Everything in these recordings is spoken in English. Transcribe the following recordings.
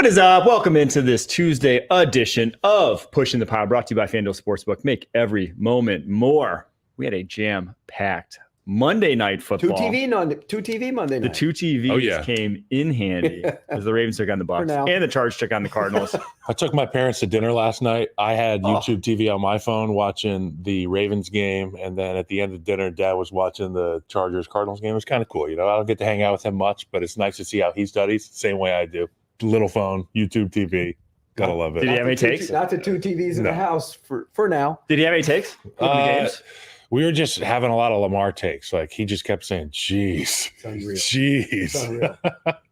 What is up? Welcome into this Tuesday edition of Pushing the Pod, brought to you by FanDuel Sportsbook. Make every moment more. We had a jam-packed Monday night football. Two TV Monday night. The two TVs came in handy as the Ravens took on the Bucs and the Chargers took on the Cardinals. I took my parents to dinner last night. I had YouTube TV on my phone watching the Ravens game, and then at the end of dinner, Dad was watching the Chargers-Cardinals game. It was kind of cool. You know, I don't get to hang out with him much, but it's nice to see how he studies, same way I do. Little phone, YouTube TV. Gotta love it. Did he have any takes? Not the two TVs in the house for now. Did he have any takes? Games? We were just having a lot of Lamar takes. Like, he just kept saying, "Jeez, jeez."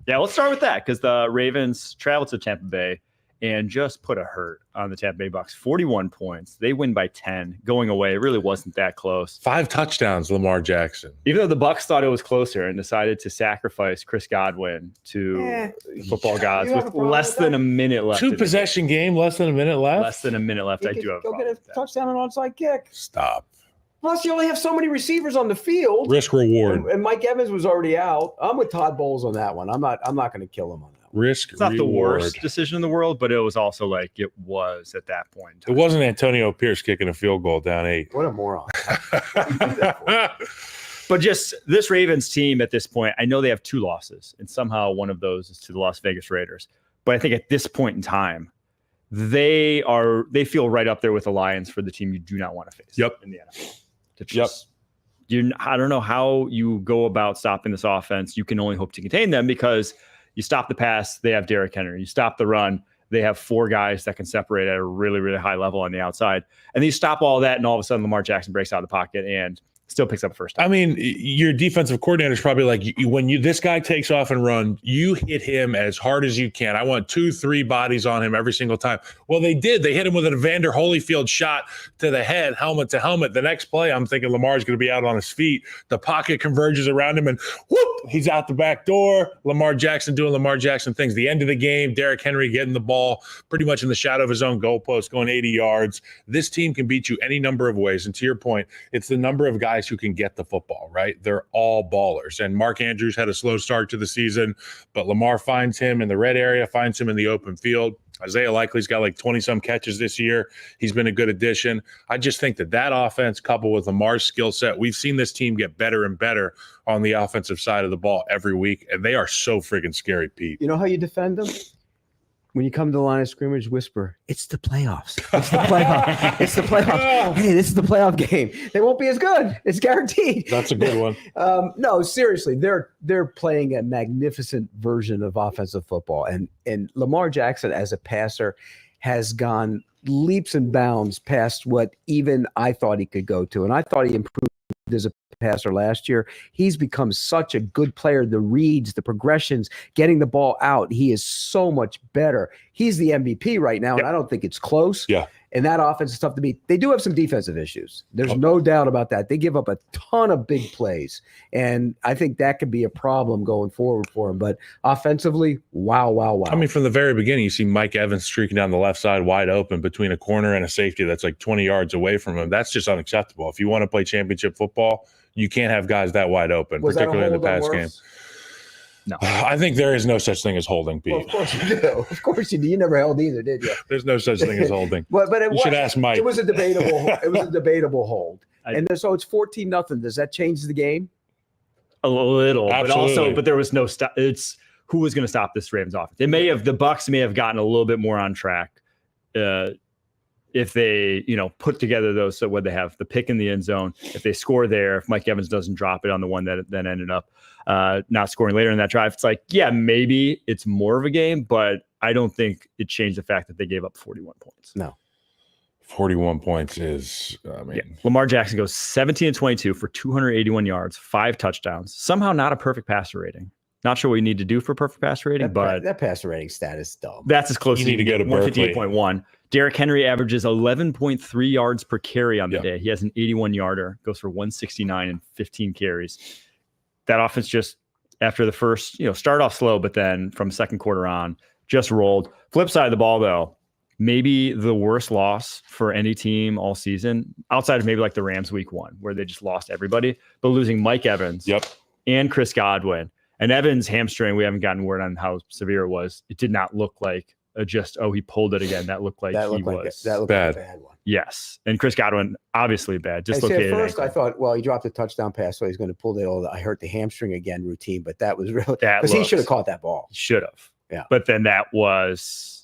Yeah, let's start with that because the Ravens traveled to Tampa Bay and just put a hurt on the Tampa Bay Bucs. 41 points. They win by 10. Going away, it really wasn't that close. 5 touchdowns, Lamar Jackson. Even though the Bucs thought it was closer and decided to sacrifice Chris Godwin to football gods with less than a minute left. 2-possession game, less than a minute left. Less than a minute left. I do have a go get a touchdown and onside kick. Stop. Plus, you only have so many receivers on the field. Risk reward. And Mike Evans was already out. I'm with Todd Bowles on that one. I'm not going to kill him on that one. Risk It's not reward. the worst decision in the world, but it was also like it was at that point. It wasn't Antonio Pierce kicking a field goal down 8. What a moron. But just this Ravens team at this point, I know they have 2 losses, and somehow one of those is to the Las Vegas Raiders. But I think at this point in time, they feel right up there with the Lions for the team you do not want to face in the NFL. I don't know how you go about stopping this offense. You can only hope to contain them because you stop the pass, they have Derrick Henry. You stop the run, they have 4 guys that can separate at a really, really high level on the outside. And then you stop all that, and all of a sudden Lamar Jackson breaks out of the pocket and still picks up a first down. I mean, your defensive coordinator is probably like, when this guy takes off and run, you hit him as hard as you can. I want 2-3 bodies on him every single time. Well, they did. They hit him with an Evander Holyfield shot to the head, helmet to helmet. The next play, I'm thinking Lamar's going to be out on his feet. The pocket converges around him, and whoop, he's out the back door. Lamar Jackson doing Lamar Jackson things. The end of the game, Derrick Henry getting the ball pretty much in the shadow of his own goalpost, going 80 yards. This team can beat you any number of ways. And to your point, it's the number of guys who can get the football, right? They're all ballers. And Mark Andrews had a slow start to the season, but Lamar finds him in the red area, finds him in the open field. Isaiah Likely's got like 20-some catches this year. He's been a good addition. I just think that offense, coupled with Lamar's skill set, we've seen this team get better and better on the offensive side of the ball every week, and they are so friggin' scary, Pete. You know how you defend them? When you come to the line of scrimmage, whisper, "It's the playoffs. It's the playoff. It's the playoff. Hey, this is the playoff game. They won't be as good. It's guaranteed." That's a good one. No, seriously, they're playing a magnificent version of offensive football, and Lamar Jackson as a passer has gone leaps and bounds past what even I thought he could go to, and I thought he improved as a passer last year. He's become such a good player. The reads, the progressions, getting the ball out. He is so much better. He's the MVP right now, and I don't think it's close. Yeah. And that offense is tough to beat. They do have some defensive issues. There's no doubt about that. They give up a ton of big plays, and I think that could be a problem going forward for them. But offensively, wow. I mean, from the very beginning, you see Mike Evans streaking down the left side wide open between a corner and a safety that's like 20 yards away from him. That's just unacceptable. If you want to play championship football, you can't have guys that wide open, particularly in the pass game. No. I think there is no such thing as holding, Pete. Well, of course you do. Of course you do. You never held either, did you? There's no such thing as holding. but you should ask Mike. It was a debatable hold. So it's 14-0. Does that change the game? A little, Absolutely. but there was no stop. It's who was going to stop this Ravens offense. The Bucs may have gotten a little bit more on track if they, put together those. So when they have the pick in the end zone, if they score there, if Mike Evans doesn't drop it on the one that then ended up not scoring later in that drive, it's like, yeah, maybe it's more of a game, but I don't think it changed the fact that they gave up 41 points. No. 41 points is, Lamar Jackson goes 17-22 for 281 yards, 5 touchdowns. Somehow not a perfect passer rating. Not sure what you need to do for perfect passer rating, but that passer rating stat is dumb. That's as close as you need to go to Berkeley. 158.1. Derrick Henry averages 11.3 yards per carry on the day. He has an 81-yarder, goes for 169 and 15 carries. That offense just, after the first, start off slow, but then from second quarter on, just rolled. Flip side of the ball, though, maybe the worst loss for any team all season, outside of maybe like the Rams week 1, where they just lost everybody, but losing Mike Evans and Chris Godwin. And Evans' hamstring, we haven't gotten word on how severe it was. It did not look like he pulled it again. That looked like that looked like a bad one. Yes. And Chris Godwin, obviously bad. At first, I thought, well, he dropped a touchdown pass, so he's going to pull I hurt the hamstring again routine, but that was really, because he should have caught that ball. He should have. Yeah. But then that was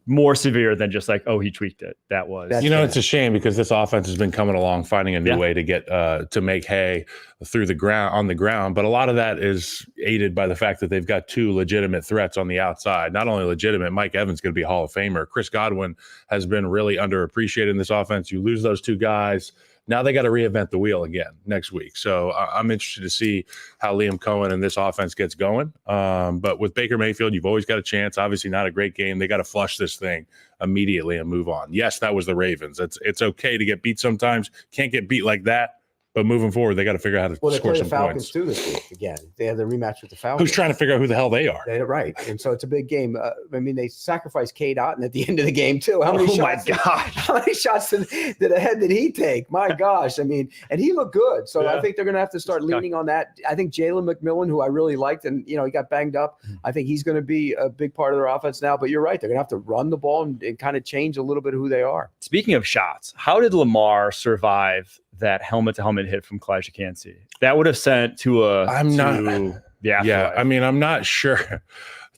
more severe than just like, oh, he tweaked it. That was. It's a shame because this offense has been coming along, finding a new way to get to make hay through the ground on the ground. But a lot of that is aided by the fact that they've got two legitimate threats on the outside. Not only legitimate, Mike Evans is going to be a Hall of Famer. Chris Godwin has been really underappreciated in this offense. You lose those two guys. Now they got to reinvent the wheel again next week. So I'm interested to see how Liam Cohen and this offense gets going. But with Baker Mayfield, you've always got a chance. Obviously not a great game. They got to flush this thing immediately and move on. Yes, that was the Ravens. It's okay to get beat sometimes. Can't get beat like that. But moving forward, they got to figure out how to score some points. They play the Falcons too this week again. They have the rematch with the Falcons. Who's trying to figure out who the hell they are? Right. And so it's a big game. They sacrificed Cade Otton at the end of the game too. How many shots to the head did he take? My gosh. And he looked good. So I think they're going to have to start leaning on that. I think Jalen McMillan, who I really liked, and he got banged up. I think he's going to be a big part of their offense now. But you're right. They're going to have to run the ball and kind of change a little bit of who they are. Speaking of shots, how did Lamar survive that helmet-to-helmet hit from Kalijah Kancey? That would have sent to the afterlife. Yeah, I'm not sure.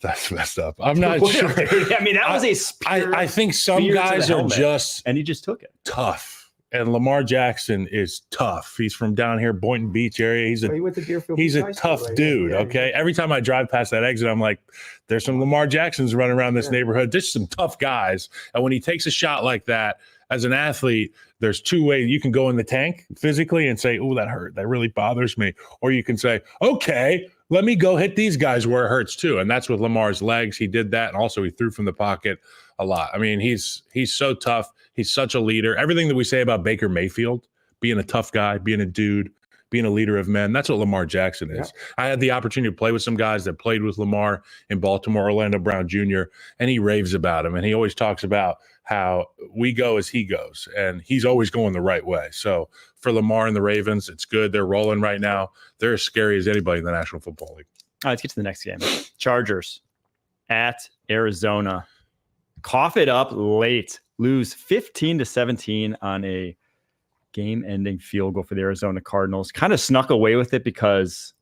That's messed up. I'm not sure. That was a spear. I think some guys are just and he just took it. Tough. And Lamar Jackson is tough. He's from down here, Boynton Beach area. He's a tough dude. Okay. Every time I drive past that exit, I'm like, there's some Lamar Jacksons running around this neighborhood. There's some tough guys. And when he takes a shot like that, as an athlete, there's two ways. You can go in the tank physically and say, oh, that hurt. That really bothers me. Or you can say, okay, let me go hit these guys where it hurts too. And that's with Lamar's legs. He did that. And also he threw from the pocket a lot. He's so tough. He's such a leader. Everything that we say about Baker Mayfield, being a tough guy, being a dude, being a leader of men, that's what Lamar Jackson is. Yeah. I had the opportunity to play with some guys that played with Lamar in Baltimore, Orlando Brown Jr., and he raves about him. And he always talks about how we go as he goes, and he's always going the right way. So for Lamar and the Ravens, it's good. They're rolling right now. They're as scary as anybody in the National Football League. All right, let's get to the next game. Chargers at Arizona. Cough it up late. Lose 15-17 on a game-ending field goal for the Arizona Cardinals. Kind of snuck away with it because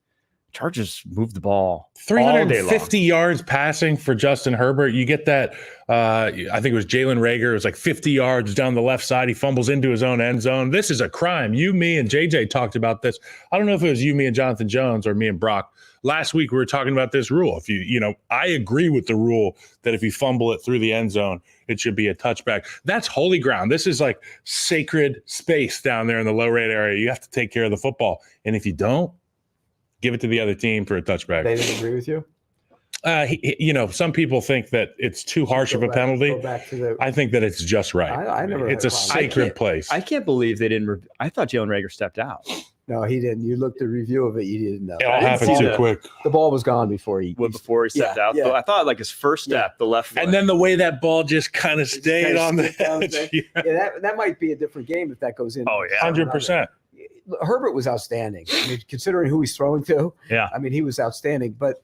Chargers moved the ball 350 yards passing for Justin Herbert. You get that. I think it was Jalen Reagor. It was like 50 yards down the left side. He fumbles into his own end zone. This is a crime. You, me, and JJ talked about this. I don't know if it was you, me, and Jonathan Jones or me and Brock. Last week we were talking about this rule. If I agree with the rule that if you fumble it through the end zone, it should be a touchback. That's holy ground. This is like sacred space down there in the low rate area. You have to take care of the football. And if you don't, give it to the other team for a touchback. They didn't agree with you? Some people think that it's too harsh of a penalty. I think that it's just right. It's a sacred place. I can't believe they didn't. I thought Jalen Reagor stepped out. No, he didn't. You looked at the review of it. You didn't know. It all happened too quick. The ball was gone before he stepped out. Yeah. I thought like his first step, the left foot. And then the way that ball just kind of stayed on the edge. That might be a different game if that goes in. Oh, yeah. 100%. Herbert was outstanding. Considering who he's throwing to. Yeah. He was outstanding. But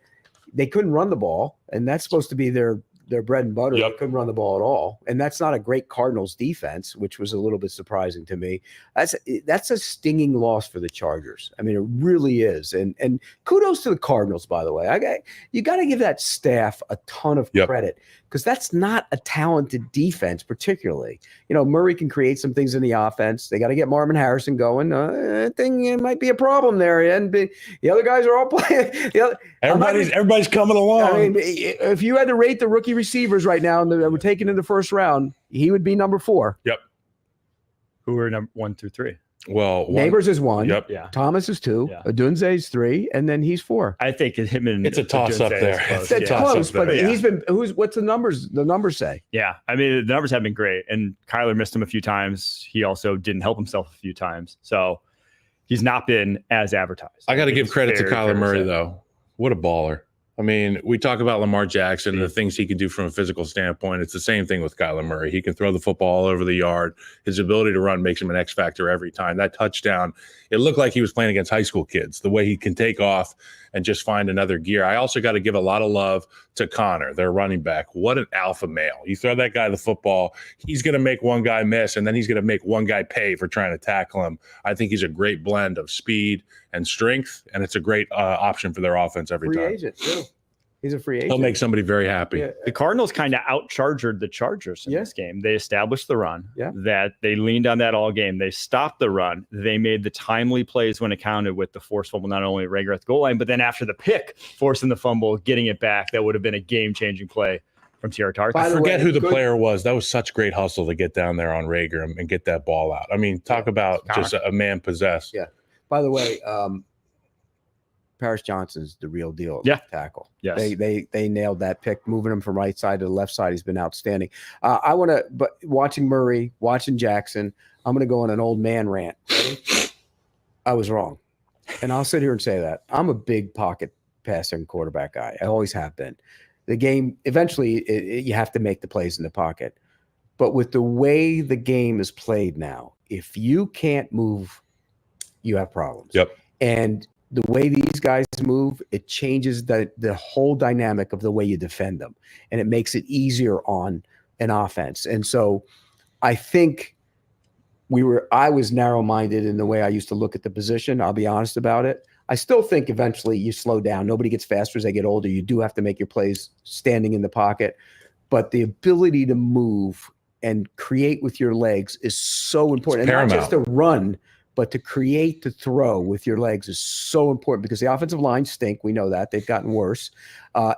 they couldn't run the ball, and that's supposed to be their bread and butter. Yep. They couldn't run the ball at all. And that's not a great Cardinals defense, which was a little bit surprising to me. That's a stinging loss for the Chargers. It really is. And kudos to the Cardinals, by the way. You got to give that staff a ton of credit because that's not a talented defense, particularly. Murray can create some things in the offense. They got to get Marvin Harrison going. I think it might be a problem there. And the other guys are all playing. Everybody's coming along. If you had to rate the rookie receivers right now that were taken in the first round, he would be number 4. Yep. Who are number 1 through 3? Well, Neighbors is 1. Yep. Yeah. Thomas is 2. Yeah. Adunze is 3, and then he's 4. I think him and it's a toss up there. It's close, but he's been. What's the numbers? The numbers say. Yeah, the numbers have been great, and Kyler missed him a few times. He also didn't help himself a few times, so he's not been as advertised. I got to give credit to Kyler Murray though. What a baller! I mean, we talk about Lamar Jackson and the things he can do from a physical standpoint. It's the same thing with Kyler Murray. He can throw the football all over the yard. His ability to run makes him an X factor every time. That touchdown, it looked like he was playing against high school kids, the way he can take off and just find another gear. I also got to give a lot of love to Connor, their running back. What an alpha male. You throw that guy the football, he's going to make one guy miss, and then he's going to make one guy pay for trying to tackle him. I think he's a great blend of speed and strength, and it's a great option for their offense every time. Free agent, too. He's a free agent. He'll make somebody very happy. Yeah. The Cardinals kind of out-chargered the Chargers in this game. They established the run. Yeah. That they leaned on that all game. They stopped the run. They made the timely plays when it counted with the forced fumble, not only Rager at the goal line, but then after the pick, forcing the fumble, getting it back. That would have been a game-changing play from T.R. Tarkin. I forget who the player was. That was such great hustle to get down there on Rager and get that ball out. I mean, talk about just a man possessed. Yeah. By the way, Paris Johnson's the real deal. Tackle. Yes. They nailed that pick, moving him from right side to the left side. He's been outstanding. But watching Murray, watching Jackson, I'm going to go on an old man rant. I was wrong. And I'll sit here and say that. I'm a big pocket passing quarterback guy. I always have been. The game, eventually, you have to make the plays in the pocket. But with the way the game is played now, if you can't move, you have problems. Yep. And the way these guys move, it changes the whole dynamic of the way you defend them, and it makes it easier on an offense. And so I think I was narrow-minded in the way I used to look at the position. I'll be honest about it. I still think eventually you slow down. Nobody gets faster as they get older. You do have to make your plays standing in the pocket, but the ability to move and create with your legs is so important. And not just to run, but to create, to throw with your legs is so important because the offensive lines stink. We know that. They've gotten worse.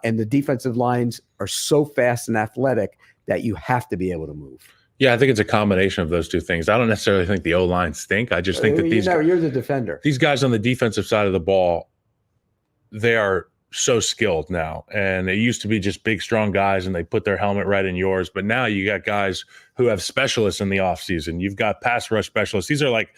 And the defensive lines are so fast and athletic that you have to be able to move. Yeah, I think it's a combination of those two things. I don't necessarily think the O-line stink. I just think that you're the defender. These guys on the defensive side of the ball, they are so skilled now. And it used to be just big, strong guys, and they put their helmet right in yours. But now you got guys who have specialists in the offseason. You've got pass rush specialists. These are like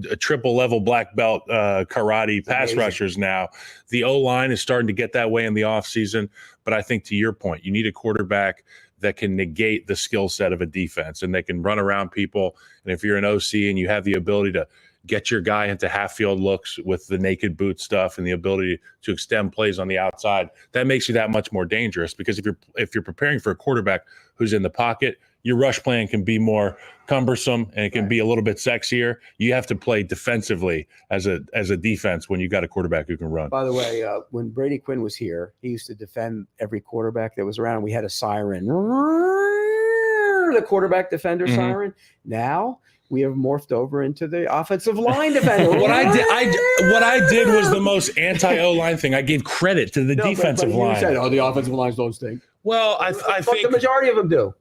a triple-level black belt karate pass rushers now. The O-line is starting to get that way in the offseason. But I think to your point, you need a quarterback that can negate the skill set of a defense, and they can run around people. And if you're an OC and you have the ability to get your guy into half-field looks with the naked boot stuff and the ability to extend plays on the outside, that makes you that much more dangerous. Because if you're preparing for a quarterback who's in the pocket, your rush plan can be more cumbersome and it can be a little bit sexier. You have to play defensively as a defense when you got a quarterback who can run. By the way, when Brady Quinn was here, he used to defend every quarterback that was around. We had a siren, the quarterback defender siren. Now we have morphed over into the offensive line defender. What I did was the most anti-O-line thing. I gave credit to the defensive line. You said, the offensive lines don't stink. Well, I think the majority of them do.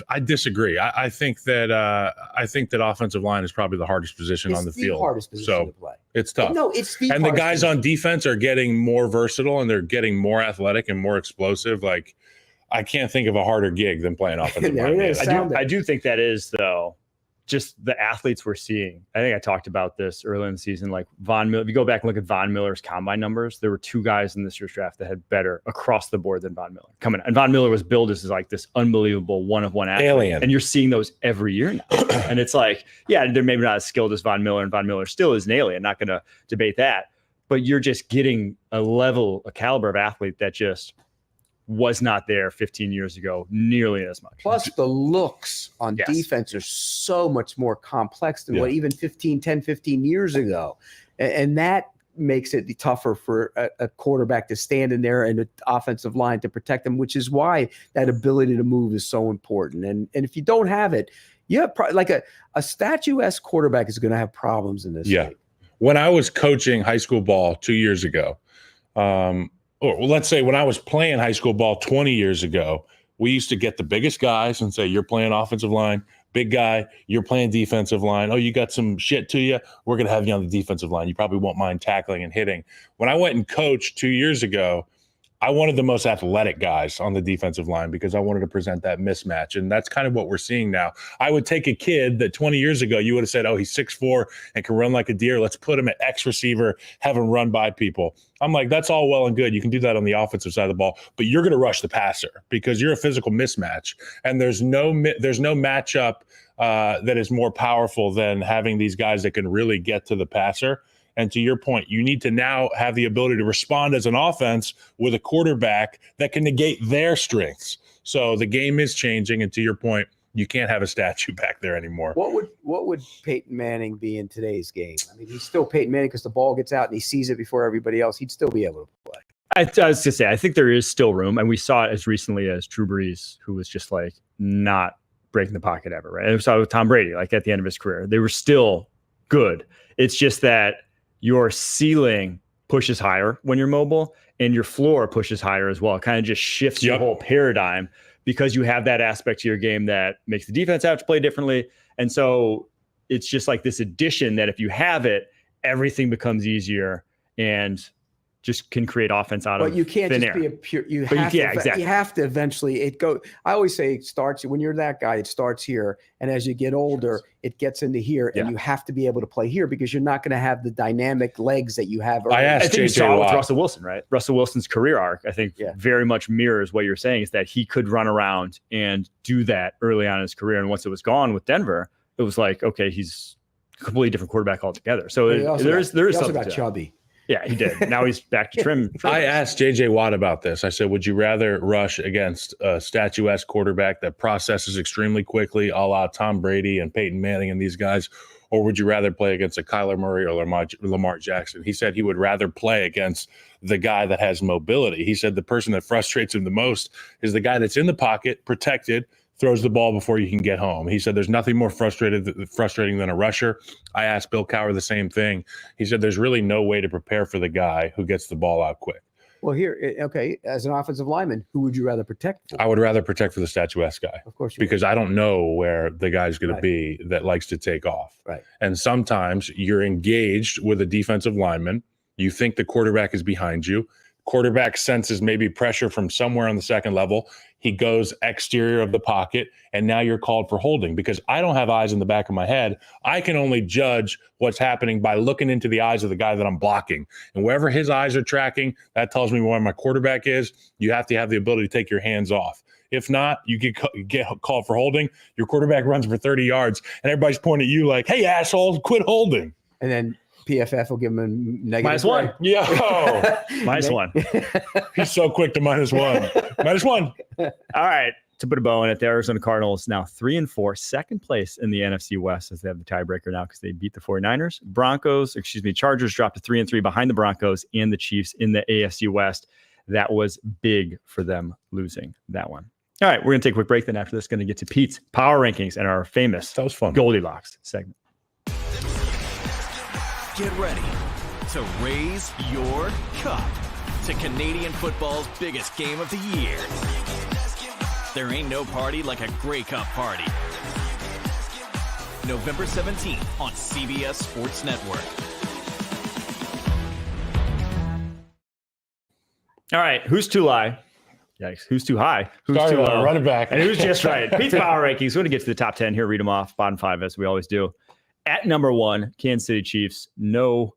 I disagree. I think that offensive line is probably the hardest position on the field. Hardest position to play. It's tough. No, it's and the guys on defense are getting more versatile and they're getting more athletic and more explosive. Like, I can't think of a harder gig than playing offensive line. I do think that is, though, just the athletes we're seeing. I think I talked about this early in the season. Like Von Miller, if you go back and look at Von Miller's combine numbers, there were two guys in this year's draft that had better across the board than Von Miller coming. And Von Miller was billed as like this unbelievable one-of-one athlete. Alien. And you're seeing those every year now. And it's like, yeah, they're maybe not as skilled as Von Miller, and Von Miller still is an alien. Not going to debate that. But you're just getting a caliber of athlete that just was not there 15 years ago nearly as much. Plus the looks on defense are so much more complex than what even 10, 15 years ago. And that makes it tougher for a quarterback to stand in there and an offensive line to protect them, which is why that ability to move is so important. And if you don't have it, you have like a statuesque quarterback is going to have problems in this league. When I was coaching high school ball 2 years ago, or let's say when I was playing high school ball 20 years ago, we used to get the biggest guys and say, you're playing offensive line, big guy, you're playing defensive line. Oh, you got some shit to you? We're going to have you on the defensive line. You probably won't mind tackling and hitting. When I went and coached 2 years ago, I wanted the most athletic guys on the defensive line because I wanted to present that mismatch. And that's kind of what we're seeing now. I would take a kid that 20 years ago, you would have said, oh, he's 6'4" and can run like a deer. Let's put him at X receiver, have him run by people. I'm like, that's all well and good. You can do that on the offensive side of the ball, but you're going to rush the passer because you're a physical mismatch. And there's no matchup that is more powerful than having these guys that can really get to the passer. And to your point, you need to now have the ability to respond as an offense with a quarterback that can negate their strengths. So the game is changing. And to your point, you can't have a statue back there anymore. What would Peyton Manning be in today's game? I mean, he's still Peyton Manning because the ball gets out and he sees it before everybody else. He'd still be able to play. I was going to say, I think there is still room. And we saw it as recently as Drew Brees, who was just like not breaking the pocket ever, right? And we saw it with Tom Brady, like at the end of his career. They were still good. It's just that your ceiling pushes higher when you're mobile and your floor pushes higher as well. It kind of just shifts your whole paradigm because you have that aspect to your game that makes the defense have to play differently. And so it's just like this addition that if you have it, everything becomes easier and just can create offense out of thin air. But you can't just be a pure. You have to eventually. It go. I always say it starts when you're that guy. It starts here, and as you get older, it gets into here, and you have to be able to play here because you're not going to have the dynamic legs that you have. I think you saw it with Russell Wilson, right? Russell Wilson's career arc, I think, very much mirrors what you're saying. Is that he could run around and do that early on in his career, and once it was gone with Denver, it was like, okay, he's a completely different quarterback altogether. So there is something got chubby. Yeah, he did. Now he's back to trim. I asked J.J. Watt about this. I said, would you rather rush against a statuesque quarterback that processes extremely quickly, a la Tom Brady and Peyton Manning and these guys, or would you rather play against a Kyler Murray or Lamar Jackson? He said he would rather play against the guy that has mobility. He said the person that frustrates him the most is the guy that's in the pocket, protected, throws the ball before you can get home. He said there's nothing more frustrating than a rusher. I asked Bill Cowher the same thing. He said there's really no way to prepare for the guy who gets the ball out quick. Well, here, okay, as an offensive lineman, who would you rather protect for? I would rather protect for the statuesque guy. Of course you because I don't know where the guy's going to be that likes to take off. Right. And sometimes you're engaged with a defensive lineman. You think the quarterback is behind you. Quarterback senses maybe pressure from somewhere on the second level. He goes exterior of the pocket, and now you're called for holding because I don't have eyes in the back of my head. I can only judge what's happening by looking into the eyes of the guy that I'm blocking. And wherever his eyes are tracking, that tells me where my quarterback is. You have to have the ability to take your hands off. If not, you get called for holding. Your quarterback runs for 30 yards, and everybody's pointing at you like, hey, asshole, quit holding. And then PFF will give him a negative -1. Yo, -1. He's so quick to -1. -1. All right. To put a bow in it, the Arizona Cardinals now 3-4, second place in the NFC West as they have the tiebreaker now because they beat the 49ers. Chargers dropped to 3-3 behind the Broncos and the Chiefs in the AFC West. That was big for them losing that one. All right, we're going to take a quick break. Then after this, going to get to Pete's power rankings and our famous Goldilocks segment. Get ready to raise your cup to Canadian football's biggest game of the year. There ain't no party like a Grey Cup party. November 17th on CBS Sports Network. All right, who's too high? Yikes, who's too high? Who's too low? Run it back. And who's just right? Pete's power rankings. We're going to get to the top 10 here, read them off, bottom 5 as we always do. At number 1, Kansas City Chiefs. No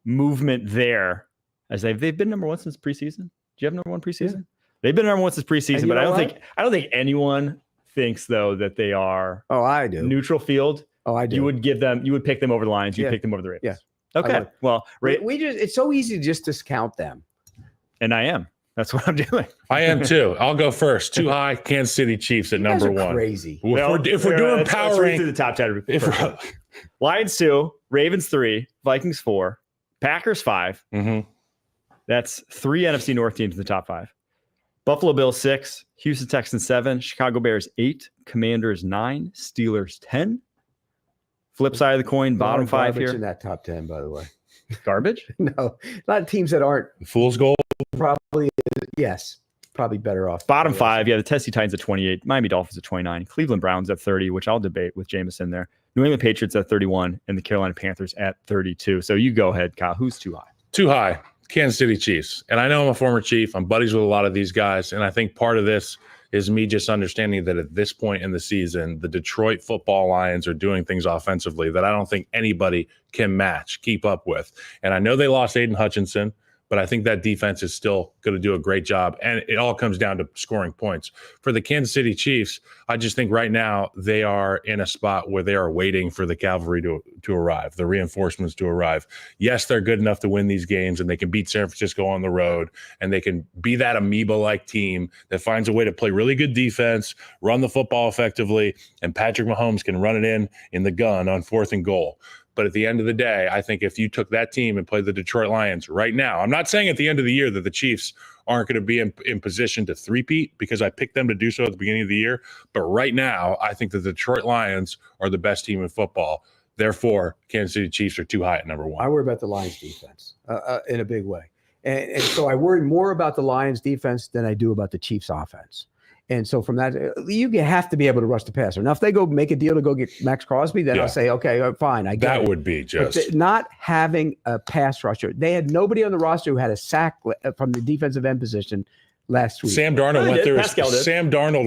movement there, as they've been number 1 since preseason. Do you have number 1 preseason? Yeah. They've been number 1 since preseason, but I don't think anyone thinks though that they are. Oh, I do. Neutral field. Oh, I do. You would pick them over the Lions. You pick them over the Ravens. Yeah. Okay. Well, it's so easy to just discount them. And I am. That's what I'm doing. I am too. I'll go first. Too high, Kansas City Chiefs at number 1. Crazy. If we're doing power rank, to the top 10. Lions 2, Ravens 3, Vikings 4, Packers 5. Mm-hmm. That's 3 NFC North teams in the top 5. Buffalo Bills 6, Houston Texans 7, Chicago Bears 8, Commanders 9, Steelers 10. Flip side of the coin, bottom 5 here. In that top 10, by the way. Garbage? No, not teams that aren't. Fool's gold. Probably, yes. Probably better off. Bottom 5, the Tennessee Titans at 28, Miami Dolphins at 29, Cleveland Browns at 30, which I'll debate with Jameson there, New England Patriots at 31, and the Carolina Panthers at 32. So you go ahead, Kyle. Who's too high? Too high. Kansas City Chiefs. And I know I'm a former Chief. I'm buddies with a lot of these guys. And I think part of this is me just understanding that at this point in the season, the Detroit football Lions are doing things offensively that I don't think anybody can match, keep up with. And I know they lost Aiden Hutchinson, but I think that defense is still going to do a great job. And it all comes down to scoring points. For the Kansas City Chiefs, I just think right now they are in a spot where they are waiting for the cavalry to arrive, the reinforcements to arrive. Yes, they're good enough to win these games, and they can beat San Francisco on the road, and they can be that amoeba-like team that finds a way to play really good defense, run the football effectively, and Patrick Mahomes can run it in the gun on 4th and goal. But at the end of the day, I think if you took that team and played the Detroit Lions right now, I'm not saying at the end of the year that the Chiefs aren't going to be in position to three-peat because I picked them to do so at the beginning of the year. But right now, I think the Detroit Lions are the best team in football. Therefore, Kansas City Chiefs are too high at number 1. I worry about the Lions defense in a big way. And so I worry more about the Lions defense than I do about the Chiefs offense. And so from that, you have to be able to rush the passer. Now, if they go make a deal to go get Max Crosby, then I'll say, okay, fine. I get that it. would be just not having a pass rusher. They had nobody on the roster who had a sack from the defensive end position last week. Sam Darnold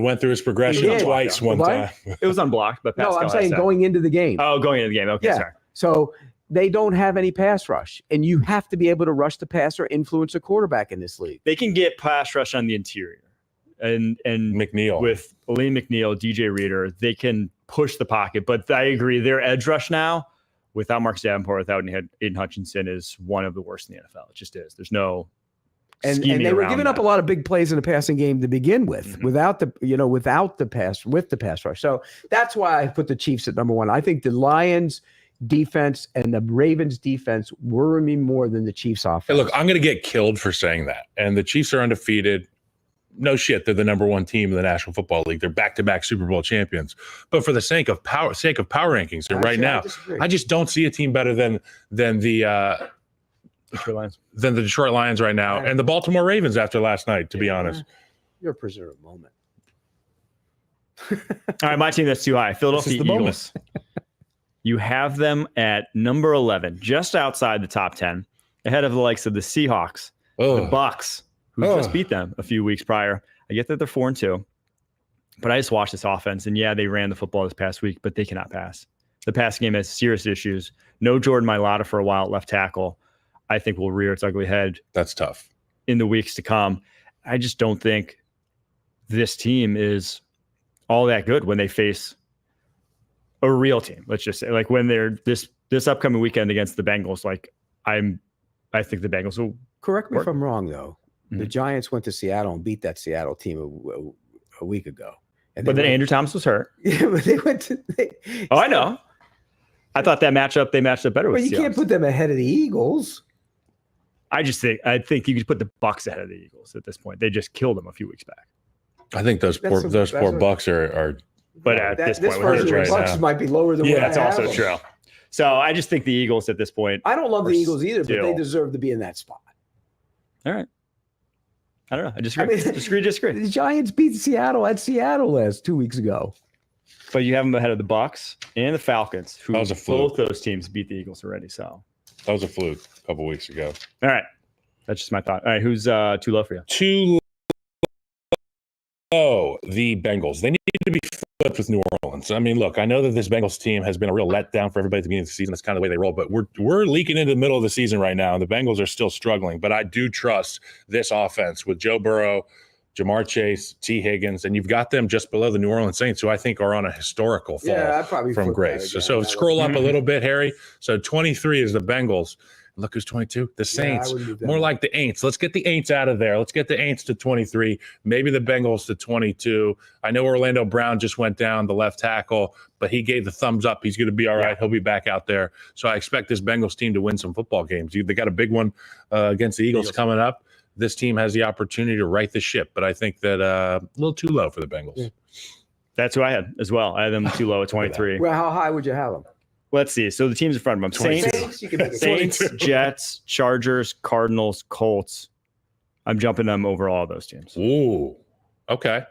went through his progression twice one time. It was unblocked, but Pascal I'm saying going into the game. Oh, going into the game. Okay, sorry. So they don't have any pass rush, and you have to be able to rush the passer, influence a quarterback in this league. They can get pass rush on the interior. And McNeil with Elaine McNeil, DJ Reader, they can push the pocket. But I agree, their edge rush now, without Marcus Davenport, without Aiden Hutchinson, is one of the worst in the NFL. It just is. There's no and they were giving up a lot of big plays in the passing game to begin with, without the pass rush. So that's why I put the Chiefs at number 1. I think the Lions defense and the Ravens defense worry me more than the Chiefs offense. Hey, look, I'm going to get killed for saying that. And the Chiefs are undefeated. No shit, they're the number 1 team in the National Football League. They're back-to-back Super Bowl champions. But for the sake of power rankings, right now, I just don't see a team better than the Detroit Lions right now, and the Baltimore Ravens after last night. To be honest, you're a prisoner of the moment. All right, my team that's too high. Philadelphia Eagles. You have them at number 11, just outside the top 10, ahead of the likes of the Seahawks, the Bucks, who just beat them a few weeks prior. I get that they're 4-2, but I just watched this offense, and they ran the football this past week, but they cannot pass. The passing game has serious issues. No Jordan Mailata for a while at left tackle. I think will rear its ugly head. That's tough in the weeks to come. I just don't think this team is all that good when they face a real team. Let's just say, like when they're this upcoming weekend against the Bengals. I think the Bengals will. Correct me if I'm wrong, though. The Giants went to Seattle and beat that Seattle team a week ago. But then Andrew Thomas was hurt. Yeah, but they went to. I know. I thought they matched up better with. But you can't put them ahead of the Eagles. I think you could put the Bucks ahead of the Eagles at this point. They just killed them a few weeks back. I think those poor Bucks are. But at this point, the Bucks might be lower than. Yeah, that's also true. So I just think the Eagles at this point. I don't love the Eagles either, but they deserve to be in that spot. All right. I don't know. I disagree. Disagree. The Giants beat Seattle at Seattle 2 weeks ago. But you have them ahead of the Bucks and the Falcons, who both those teams beat the Eagles already. So that was a fluke a couple weeks ago. All right. That's just my thought. All right. Who's too low for you? Too low. The Bengals. They need to be flipped with New Orleans. I mean, look, I know that this Bengals team has been a real letdown for everybody at the beginning of the season. That's kind of the way they roll. But we're leaking into the middle of the season right now, and the Bengals are still struggling. But I do trust this offense with Joe Burrow, Jamar Chase, T. Higgins, and you've got them just below the New Orleans Saints, who I think are on a historical fall from grace. So scroll up a little bit, Harry. So 23 is the Bengals. Look who's 22. The Saints. More like the Aints. Let's get the Aints out of there. Let's get the Aints to 23. Maybe the Bengals to 22. I know Orlando Brown just went down, the left tackle, but he gave the thumbs up. He's going to be all right. He'll be back out there. So I expect this Bengals team to win some football games. They got a big one against the Eagles coming up. This team has the opportunity to right the ship, but I think that a little too low for the Bengals. Yeah. That's who I had as well. I had them too low at 23. Well, how high would you have them? Let's see. So the teams in front of them: Saints, Jets, Chargers, Cardinals, Colts. I'm jumping them over all those teams. Ooh, okay.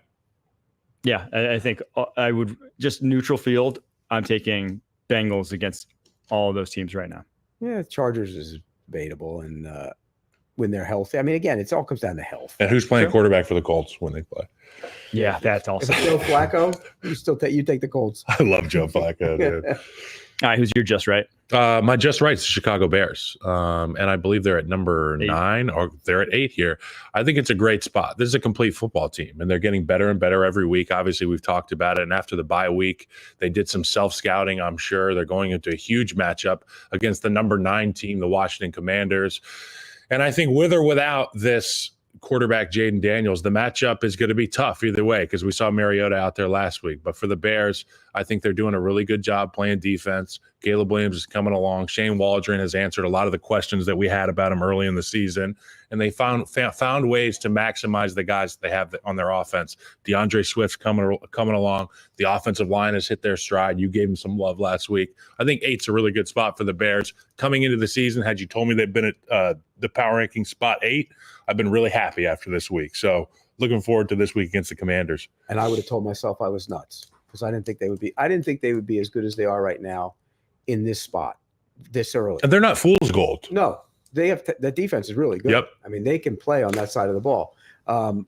Yeah, I think I would just neutral field. I'm taking Bengals against all of those teams right now. Yeah, Chargers is debatable, and when they're healthy. I mean, again, it all comes down to health. And who's playing quarterback for the Colts when they play? Yeah, that's If also. it's Joe Flacco, you take the Colts. I love Joe Flacco, dude. All right, who's your just right? My just right is the Chicago Bears. And I believe they're at number 9 or they're at 8 here. I think it's a great spot. This is a complete football team, and they're getting better and better every week. Obviously, we've talked about it. And after the bye week, they did some self-scouting, I'm sure. They're going into a huge matchup against the number 9 team, the Washington Commanders. And I think with or without this quarterback Jaden Daniels, the matchup is going to be tough either way because we saw Mariota out there last week. But for the Bears, I think they're doing a really good job playing defense. Caleb Williams is coming along. Shane Waldron has answered a lot of the questions that we had about him early in the season, and they found ways to maximize the guys that they have on their offense. DeAndre Swift's coming along. The offensive line has hit their stride. You gave them some love last week. I think 8's a really good spot for the Bears. Coming into the season, had you told me they've been at the power ranking spot 8, I've been really happy after this week. So looking forward to this week against the Commanders. And I would have told myself I was nuts because I didn't think they would be as good as they are right now in this spot this early. And they're not fool's gold. No, they have the defense is really good. Yep. I mean, they can play on that side of the ball. And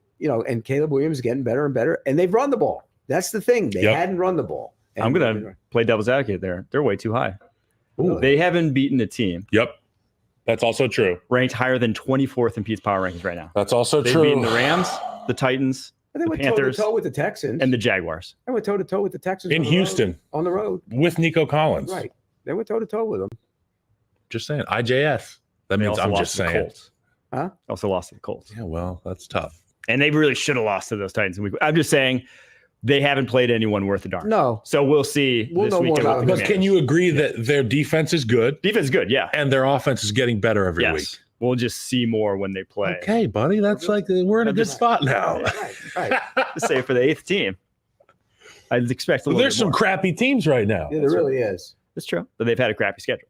Caleb Williams is getting better and better, and they've run the ball. That's the thing. They hadn't run the ball. And I'm going to play devil's advocate there. They're way too high. Ooh. They haven't beaten a team. Yep. That's also true. Ranked higher than 24th in Pete's power rankings right now. That's also They've true. beaten the Rams, the Titans, And they the went Panthers, toe-to-toe with the Texans. and the Jaguars. They went toe-to-toe with the Texans. In Houston. On the road. With Nico Collins. Right. They went toe-to-toe with them. Just saying. IJS. That They means also I'm lost just to the saying. Colts. Huh? Also lost to the Colts. Yeah, well, that's tough. And they really should have lost to those Titans. I'm just saying they haven't played anyone worth a darn. No. So we'll see We'll this know more weekend. about with it. the But can Commanders. you agree that their defense is good Defense is good, yeah. and their offense is getting better every week? Yes. We'll just see more when they play. Okay, buddy. That's like we're in a good spot now. Right. Just say for the 8th team. I'd expect a little There's bit some more. crappy teams right now. Yeah, there really is. It's true. But they've had a crappy schedule.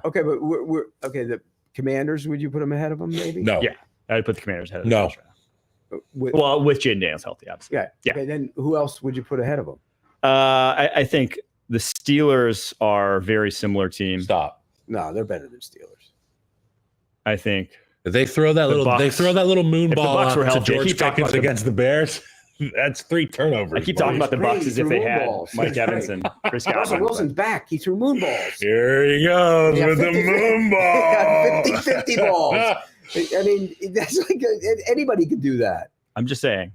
Okay, but we're okay. The Commanders, would you put them ahead of them? Maybe. No. Yeah. I'd put the Commanders ahead of No. the With, Well, with Jaden Daniels healthy, obviously. yeah. Yeah. Okay, then who else would you put ahead of them? I think the Steelers are a very similar team. Stop. No, they're better than Steelers. I think They throw that little moon If the ball Bucs out were to healthy, I George keep talking Pickens about the- against the Bears. That's 3 turnovers. I keep talking about the Great, Bucs as he if threw they had moonballs. Mike Evans and Chris Russell Godwin. Wilson's back. He threw moon balls. Here he goes Yeah, with 50, the moon ball. 50 balls. I mean, that's like anybody could do that. I'm just saying.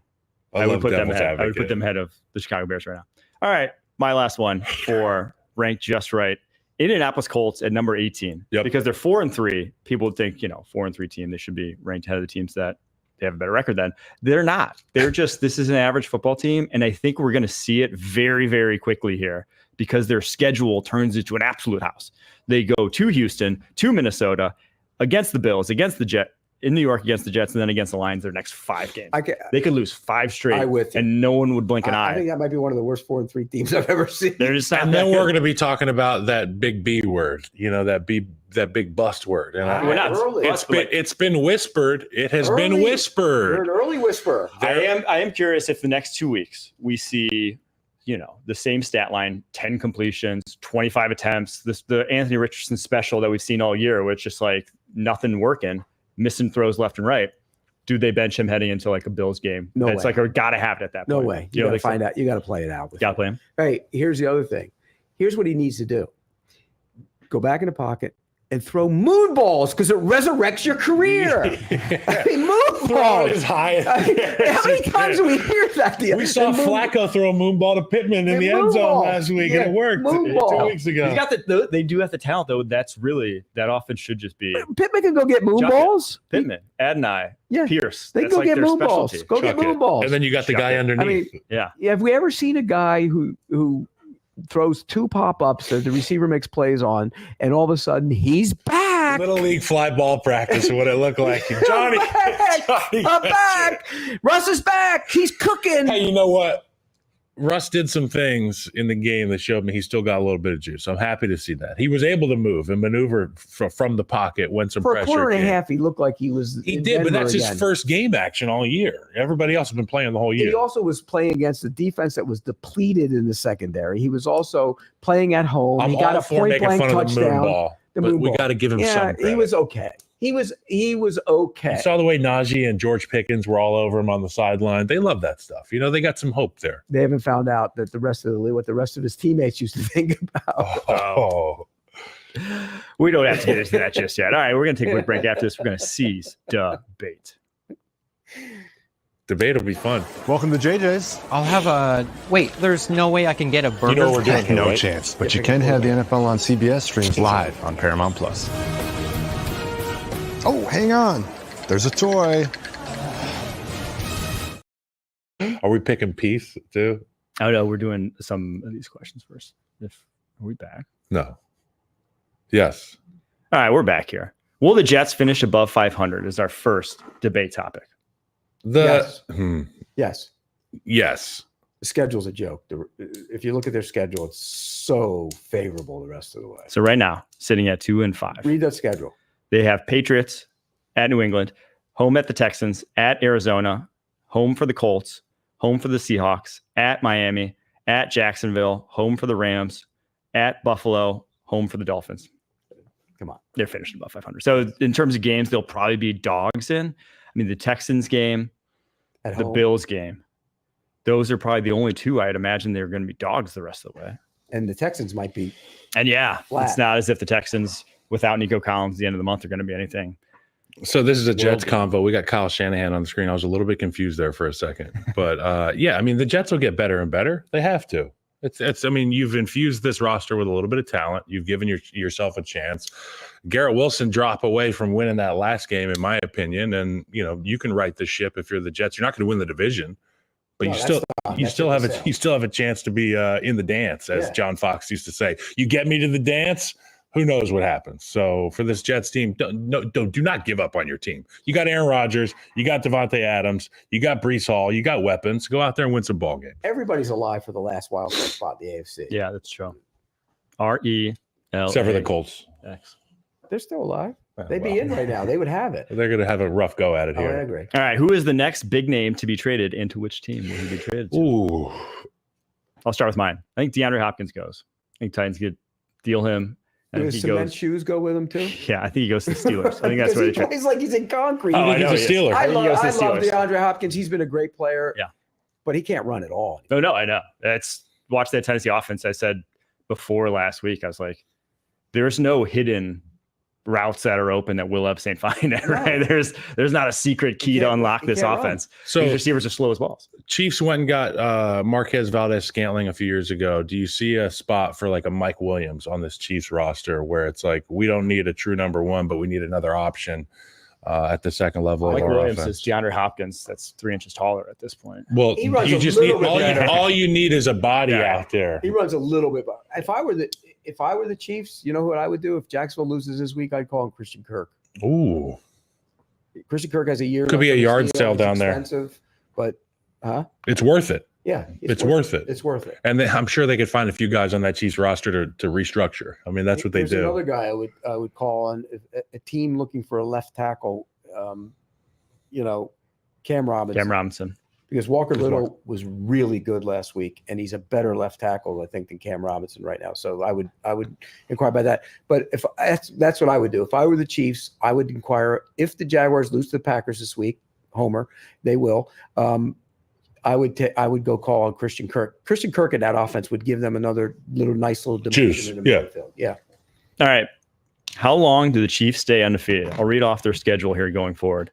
I I would love put them devil's ahead. I would advocate. put them ahead of the Chicago Bears right now. All right. My last one for ranked just right. Indianapolis Colts at number 18. Yep. Because they're 4-3. People would think, 4-3 team, they should be ranked ahead of the teams that they have a better record than. They're not. They're just, this is an average football team. And I think we're going to see it very, very quickly here because their schedule turns into an absolute house. They go to Houston, to Minnesota, against the Bills, against the Jets, in New York against the Jets, and then against the Lions their next 5 games. They could lose 5 straight, and no one would blink an eye. I think that might be one of the worst 4-3 teams I've ever seen. They're just not And then that we're good. going to be talking about that big B word, that big bust word. And We're not early. it's been whispered. It has been Early. whispered. You're an early whisperer. I am curious if the next 2 weeks we see, the same stat line, 10 completions, 25 attempts, the Anthony Richardson special that we've seen all year, which just like nothing working, missing throws left and right. Do they bench him heading into like a Bills game? No It's way. like, gotta have it at that point. No way. You got to find out. You got to play it out. Gotta play him. Hey, here's the other thing. Here's what he needs to do. Go back in the pocket and throw moon balls because it resurrects your career. I mean, moon balls. As high I mean, how many times do we hear that? We saw Flacco throw a moon ball to Pittman in the end zone last week, and it worked moon 2 ball. weeks ago. They do have the talent though. That's really, that offense should just be Pittman can go get moon Chuck it. balls. Pittman, Adonai, Yeah. Pierce. They That's go like get their moon balls. specialty. Go get Chuck it. moon balls. And then you got the Chuck guy it. underneath. I mean, Yeah. have we ever seen a guy who throws 2 pop-ups that the receiver makes plays on, and all of a sudden he's back? Little league fly ball practice, what it looked like. Johnny, I'm back. Russ is back. He's cooking. Hey, you know what? Russ did some things in the game that showed me he still got a little bit of juice. I'm happy to see that. He was able to move and maneuver from the pocket when some For pressure a quarter and a came. half, he looked like he was. He in did, but Denver that's again. his first game action all year. Everybody else has been playing the whole year. He also was playing against a defense that was depleted in the secondary. He was also playing at home. I'm he got all a for making point-blank fun of the moon touchdown. ball, The but moon we ball. got to give him some Yeah, credit. he was okay. He was okay. You saw the way Najee and George Pickens were all over him on the sideline. They love that stuff. They got some hope there. They haven't found out that what the rest of his teammates used to think about. Oh. We don't have to get into that just yet. All right, we're going to take a quick break. After this, we're going to seize debate. Debate will be fun. Welcome to JJ's. I'll have a... Wait, there's no way I can get a burger? You know what we're doing, No right? chance. But you can have the NFL on CBS streams live on Paramount Plus. Oh, hang on. There's a toy. Are we picking peace too? Oh, no, we're doing some of these questions first. Are we back? No. Yes. All right, we're back here. Will the Jets finish above 500 is our first debate topic. Yes. Yes. The schedule's a joke. If you look at their schedule, it's so favorable the rest of the way. So right now, sitting at 2-5. Read that schedule. They have Patriots at New England, home at the Texans, at Arizona, home for the Colts, home for the Seahawks, at Miami, at Jacksonville, home for the Rams, at Buffalo, home for the Dolphins. Come on. They're finishing above 500. So in terms of games, they'll probably be dogs in. I mean, the Texans game, At the home. Bills game, those are probably the only two I'd imagine they're going to be dogs the rest of the way. And the Texans might be. And yeah, Flat. it's not as if the Texans without Nico Collins at the end of the month are going to be anything. So this is a Jets convo. We got Kyle Shanahan on the screen. I was a little bit confused there for a second. But yeah, I mean, the Jets will get better and better. They have to. I mean, you've infused this roster with a little bit of talent. You've given yourself a chance. Garrett Wilson drop away from winning that last game, in my opinion. And, you can right the ship if you're the Jets. You're not going to win the division, but you still have a chance to be in the dance, as John Fox used to say. You get me to the dance, who knows what happens. So for this Jets team, do not give up on your team. You got Aaron Rodgers, you got Devontae Adams, you got Breece Hall, you got weapons. Go out there and win some ball games. Everybody's alive for the last wild card spot in the AFC. Yeah, that's true. REL. Except for the Colts. They're still alive. They'd be in right now. They would have it. They're going to have a rough go at it I here. agree. All right, who is the next big name to be traded into which team will he be traded to? Ooh. I'll start with mine. I think DeAndre Hopkins goes. I think Titans could deal him. I think Does cement shoes go with him too? Yeah, I think he goes to the Steelers. I think that's where they trade. He's like he's in concrete. I think he's a Steeler. I think he love goes to the Steelers. DeAndre Hopkins. He's been a great player. Yeah. But he can't run at all. No, I know. Watch that Tennessee offense. I said before last week, I was like, there's no hidden routes that are open that Will Epstein find it, right? There's not a secret key to unlock this offense. So these receivers are slow as balls. Chiefs went and got Marquez Valdez-Scantling a few years ago. Do you see a spot for like a Mike Williams on this Chiefs roster where it's like, we don't need a true number one, but we need another option at the second level Mike of our Williams offense? is DeAndre Hopkins. That's 3 inches taller at this point. Well, He runs you a just little need bit all you need is a body out there. He runs a little bit. If I were the Chiefs, you know what I would do? If Jacksonville loses this week, I'd call him Christian Kirk. Ooh. Christian Kirk has a year. Could be a yard sale It's down there. expensive, but It's worth it. yeah, It's worth it. It's worth it. And I'm sure they could find a few guys on that Chiefs roster to restructure. I mean, that's what they There's do. another guy I would call on a team looking for a left tackle. Cam Robinson. Because Walker Little was really good last week, and he's a better left tackle, I think, than Cam Robinson right now. So I would inquire about that. But if that's what I would do. If I were the Chiefs, I would inquire if the Jaguars lose to the Packers this week. Homer, they will. I would go call on Christian Kirk. Christian Kirk in that offense would give them another nice little dimension in the midfield. Yeah. All right. How long do the Chiefs stay undefeated? I'll read off their schedule here going forward.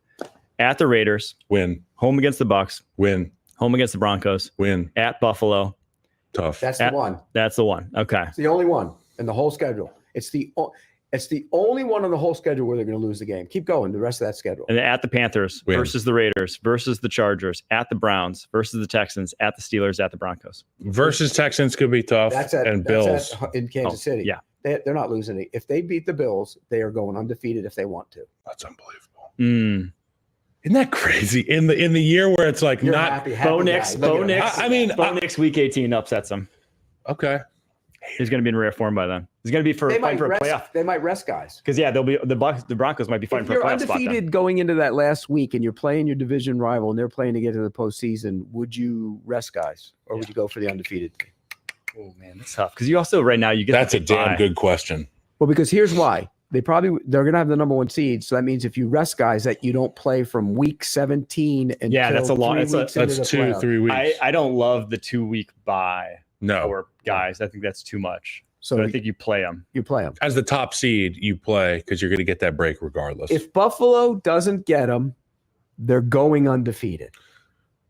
At the Raiders, Win. home against the Bucks, Win. home against the Broncos, Win. at Buffalo. Tough. That's the one. That's the one. Okay. It's the only one in the whole schedule. It's the only one on the whole schedule where they're going to lose the game. Keep going. The rest of that schedule. And then at the Panthers Win. versus the Raiders versus the Chargers, at the Browns versus the Texans, at the Steelers, at the Broncos. Versus Texans could be tough. And Bills. In Kansas City. Yeah. They're not losing it. If they beat the Bills, they are going undefeated if they want to. That's unbelievable. Isn't that crazy? In the year where it's like You're not happy Bo guy. Nix. Look Bo at him. Nix. I mean, Bo Nix week 18 upsets him. okay. He's going to be in rare form by then. He's going to be fighting for a playoff. They might rest guys. Because they'll be the Broncos might be fighting If for a you're playoff spot then. undefeated going into that last week and you're playing your division rival and they're playing to get to the postseason, would you rest guys or would you go for the undefeated? Oh man, that's tough. Because you also right now you get That's a the damn bye. good question. Well, because here's why. they're going to have the number 1 seed. So that means if you rest guys that you don't play from week 17 until that's a lot. That's 2-3 weeks. I don't love the 2-week bye No. for guys. I think that's too much. So So I think you play them. you play them. As the top seed, you play because you're going to get that break regardless. If Buffalo doesn't get them, they're going undefeated.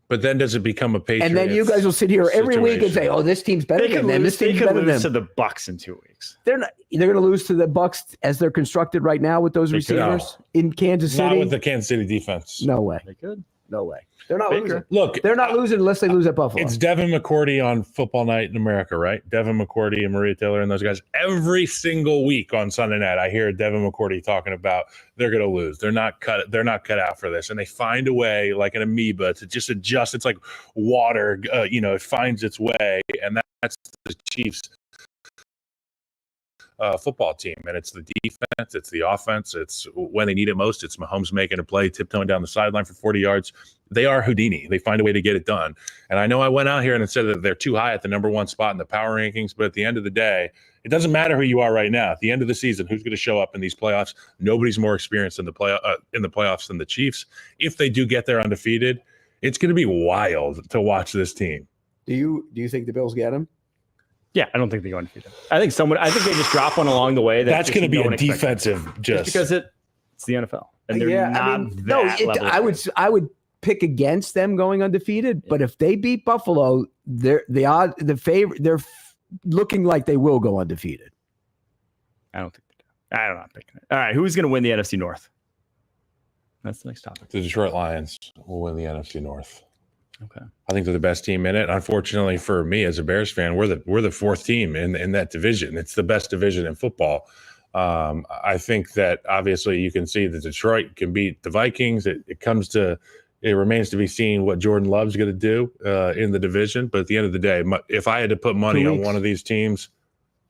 But then does it become a Patriots? And then you guys will sit here every week and say, situation? "Oh, this team's better They than could them. lose, This they team's could better than lose to them." the Bucks in 2 weeks. They're going to lose to the Bucks as they're constructed right now with those They could. receivers in Kansas City. Not with the Kansas City defense. No way. They could. No way. They're not Baker. losing. Look, They're not losing unless they lose at Buffalo. it's Devin McCourty on Football Night in America, right? Devin McCourty and Maria Taylor and those guys. Every single week on Sunday night, I hear Devin McCourty talking about they're going to lose. They're not cut out for this, and they find a way, like an amoeba, to just adjust. It's like water, it finds its way, and that's the Chiefs' football team. And it's the defense, it's the offense, it's when they need it most. It's Mahomes making a play, tiptoeing down the sideline for 40 yards. They are Houdini. They find a way to get it done. And I know I went out here and said that they're too high at the number 1 spot in the power rankings, but at the end of the day, it doesn't matter who you are right now. At the end of the season, who's going to show up in these playoffs? Nobody's more experienced in the playoffs than the Chiefs. If they do get there undefeated, it's going to be wild to watch this team. Do you think the Bills get him? Yeah, I don't think they go undefeated. I think they just drop one along the way. That's going to be no a one expected. defensive Just because it's the NFL. And they're I would pick against them going undefeated, but if they beat Buffalo, they're looking like they will go undefeated. I don't think they do. I'm not picking it. All right, who's going to win the NFC North? That's the next topic. The Detroit Lions will win the NFC North. Okay. I think they're the best team in it. Unfortunately for me as a Bears fan, we're the 4th team in that division. It's the best division in football. I think that obviously you can see that Detroit can beat the Vikings. It remains to be seen what Jordan Love's going to do in the division. But at the end of the day, if I had to put money on one of these teams,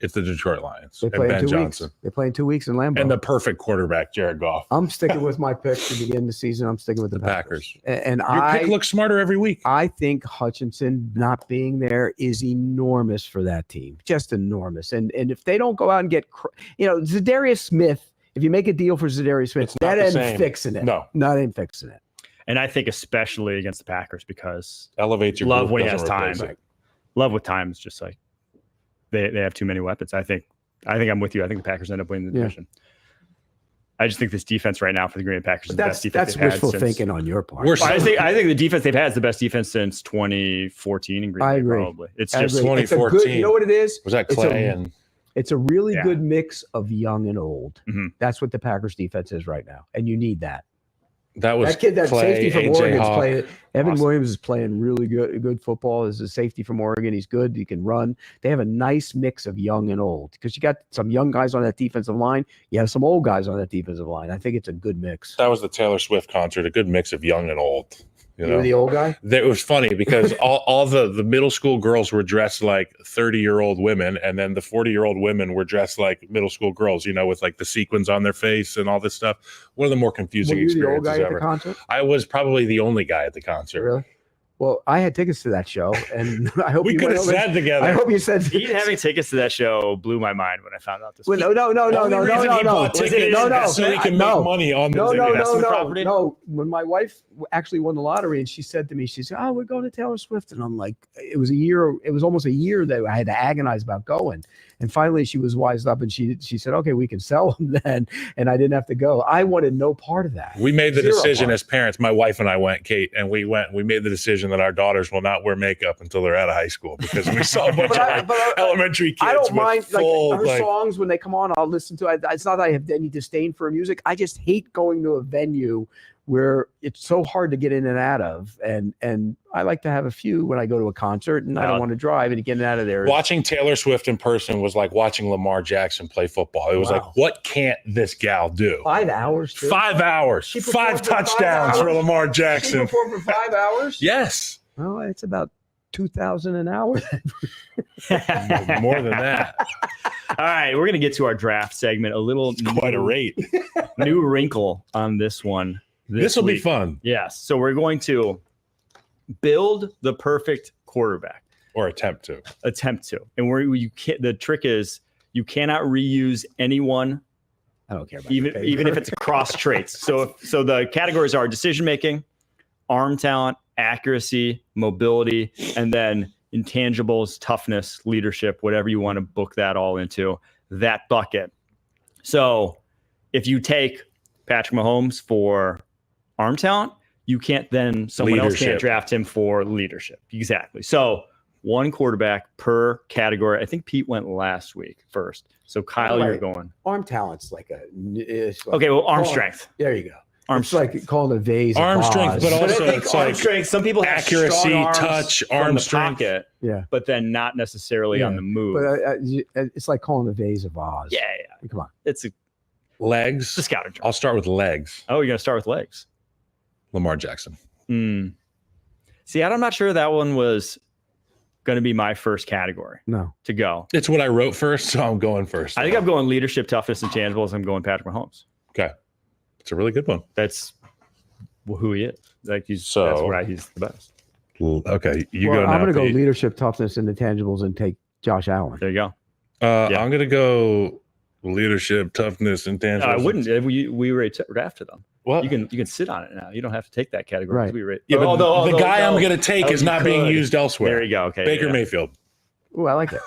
it's the Detroit Lions They and play Ben in 2 Johnson. weeks. They play in 2 weeks in Lambeau. And the perfect quarterback, Jared Goff. I'm sticking with my pick to begin the season. I'm sticking with the Packers. And Your pick looks smarter every week. I think Hutchinson not being there is enormous for that team, just enormous. And if they don't go out and get, Zadarius Smith, if you make a deal for Zadarius Smith, that ain't fixing it. No, that ain't fixing it. And I think especially against the Packers because elevates your Love group, when he has doesn't time. replace it. Love with time is just like they have too many weapons. I think I'm with you. I think the Packers end up winning the division. I just think this defense right now for the Green Bay Packers is the best defense. That's wishful thinking on your part. I think the defense they've had is the best defense since 2014 in Green Bay. I agree. Probably it's I just agree. 2014. It's you know what it is? Was that Clay It's a really good mix of young and old. Mm-hmm. That's what the Packers defense is right now, and you need that. That kid, that Clay, safety from AJ Oregon's Hawk. playing. Evan Awesome. Williams is playing really good football. As a safety from Oregon, he's good. He can run. They have a nice mix of young and old because you got some young guys on that defensive line. You have some old guys on that defensive line. I think it's a good mix. That was the Taylor Swift concert, a good mix of young and old. You were the old guy? It was funny because all the middle school girls were dressed like 30-year-old women, and then the 40-year-old women were dressed like middle school girls, with like the sequins on their face and all this stuff. One of the more confusing Were you the old experiences guy ever. at the concert? I was probably the only guy at the concert. Really? Well, I had tickets to that show, and I hope We you could went have over- sat together. I hope you said Even having tickets to that show blew my mind when I found out this. Well, no. Only reason he bought tickets is so he can make money on the tickets. No. When my wife actually won the lottery, and she said to me, she said, "Oh, we're going to Taylor Swift," and I'm like, it was almost a year that I had to agonize about going, and finally she was wised up, and she said, "Okay, we can sell them then," and I didn't have to go. I wanted no part of that. We made the Zero decision part. as parents. My wife and I went, Kate, and we made the decision that our daughters will not wear makeup until they're out of high school because we saw a bunch of elementary kids. I don't with mind full, her songs when they come on. I'll listen to it. It's not that I have any disdain for music. I just hate going to a venue where it's so hard to get in and out of. And I like to have a few when I go to a concert, and I don't want to drive and get in and out of there. Watching Taylor Swift in person was like watching Lamar Jackson play football. It was like, what can't this gal do? 5 hours. Too. 5 hours. She performed 5 for 5 touchdowns for hours? Lamar She Jackson. performed for 5 hours? Yes. Oh, it's about 2,000 an hour. More than that. All right, we're gonna get to our draft segment. A little Quite a rate. new wrinkle on this one. This will be week. fun. Yes. So we're going to build the perfect quarterback. Or attempt to. And the trick is you cannot reuse anyone I don't care about even if it's across traits. So the categories are decision making, arm talent, accuracy, mobility, and then intangibles, toughness, leadership, whatever you want to book that all into that bucket. So if you take Patrick Mahomes for arm talent, you can't then someone else can't draft him for leadership. Exactly. So one quarterback per category. I think Pete went last week first. So Kyle, you're going. Arm talent's like okay. Well, arm strength. There you go. Arm it's strength. like calling a vase. Arm strength, but also it's arm like strength. Some people have accuracy, strong arms touch, from arm the strength. pocket, Yeah, but then not necessarily on the move. But it's like calling a vase of Oz. Yeah. Come on. It's a Legs. scouting term. I'll start with legs. Oh, you're gonna start with legs. Lamar Jackson. See, I'm not sure that one was going to be my first category No. to go. It's what I wrote first, so I'm going first. I think I'm going leadership, toughness, and tangibles. I'm going Patrick Mahomes. Okay. It's a really good one. That's who he is. Like he's So- that's why he's the best. Okay. You Well, go now. I'm going to go Pete. leadership, toughness, and intangibles and take Josh Allen. There you go. I'm going to go leadership, toughness, and No, tangibles. I wouldn't. We already drafted them. What? You can sit on it now. You don't have to take that category. Right. We already, Yeah, but the guy I'm going to take Oh, is you not being could. used elsewhere. There you go. Okay. Baker yeah. Mayfield. Oh, I like it.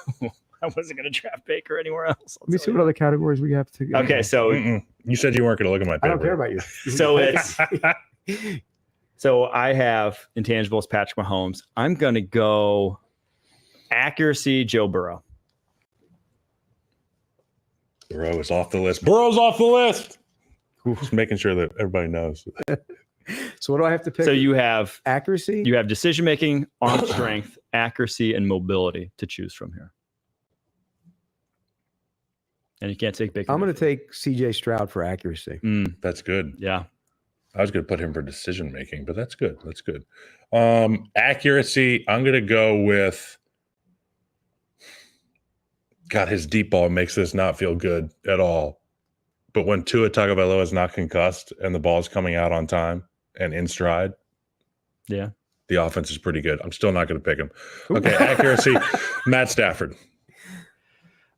I wasn't going to draft Baker anywhere else. Let me see what other categories we have to. Okay, so You said you weren't going to look at my paper. I don't care about you. so it's so I have intangibles Patrick Mahomes. I'm going to go accuracy Joe Burrow. Burrow is off the list. Burrow's off the list. Just making sure that everybody knows. So what do I have to pick? So you have accuracy. decision making, arm strength, accuracy, and mobility to choose from here. And you can't take Baker. I'm going to take C.J. Stroud for accuracy. That's good. Yeah. I was going to put him for decision making, but that's good. That's good. Accuracy, I'm going to go with. God, his deep ball makes this not feel good at all. But when Tua Tagovailoa is not concussed and the ball is coming out on time and in stride, Yeah. the offense is pretty good. I'm still not going to pick him. Okay, accuracy, Matt Stafford.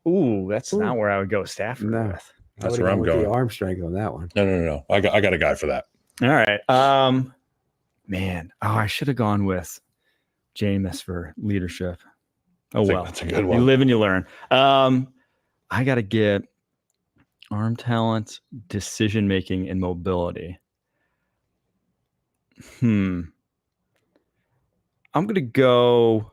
Ooh, that's not where I would go Stafford No. with. That's I where I'm would've gone with going. The arm strength on that one. No. I got a guy for that. All right. Man. Oh, I should have gone with Jameis for leadership. Oh, well. That's a good one. You live and you learn. I got to get arm talent, decision making, and mobility. I'm going to go.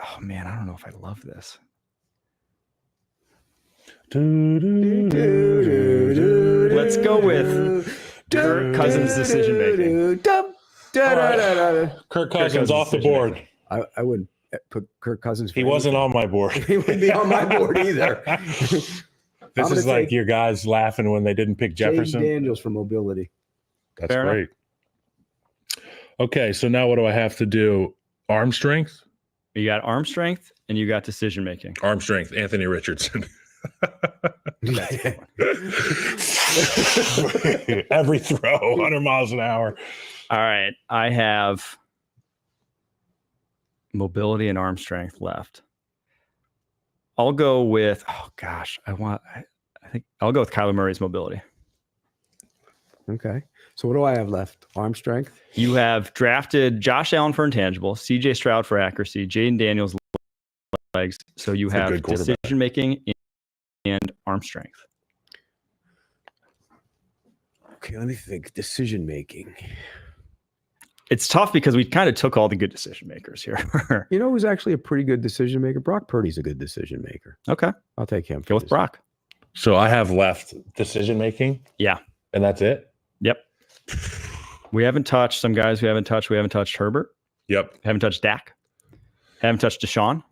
Oh, man. I don't know if I love this. Let's go with Kirk Cousins' decision making. Kirk Cousins off the board. I wouldn't put Kirk Cousins. He wasn't on my board. He wouldn't be on my board either. This is like your guys laughing when they didn't pick Jefferson. Jaden Daniels for mobility. That's Fair great. Okay, so now what do I have to do? Arm strength? You got arm strength and you got decision making. Arm strength, Anthony Richardson. Every throw, 100 miles an hour. All right. I have mobility and arm strength left. I'll go with, I think I'll go with Kyler Murray's mobility. Okay. So what do I have left? Arm strength? You have drafted Josh Allen for intangible, CJ Stroud for accuracy, Jaden Daniels legs. So you That's a have good quarterback. decision making and arm strength. Okay, let me think. Decision making. It's tough because we kind of took all the good decision makers here. You know who's actually a pretty good decision maker? Brock Purdy's a good decision maker. Okay. I'll take him. Go with Brock. So I have left decision making. Yeah. And that's it? Yep. We haven't touched some guys we haven't touched. We haven't touched Herbert. Yep. Haven't touched Dak. Haven't touched Deshaun.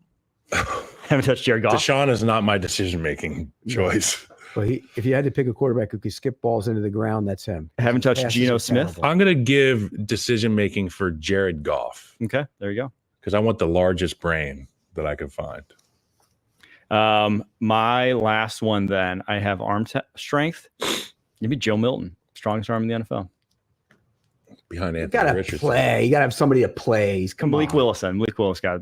Haven't touched Jared Goff. Deshaun is not my decision making choice. Well, if you had to pick a quarterback who could skip balls into the ground, that's him. Haven't touched Passes Geno are Smith. terrible. I'm going to give decision making for Jared Goff Okay, there you because I want the largest brain that I could find. go. My last one then, I have arm strength. Maybe Joe Milton, strongest arm in the NFL. Behind You Anthony gotta Richardson. play. You gotta have somebody to play. Come Malik on. Willis then. Malik Willis got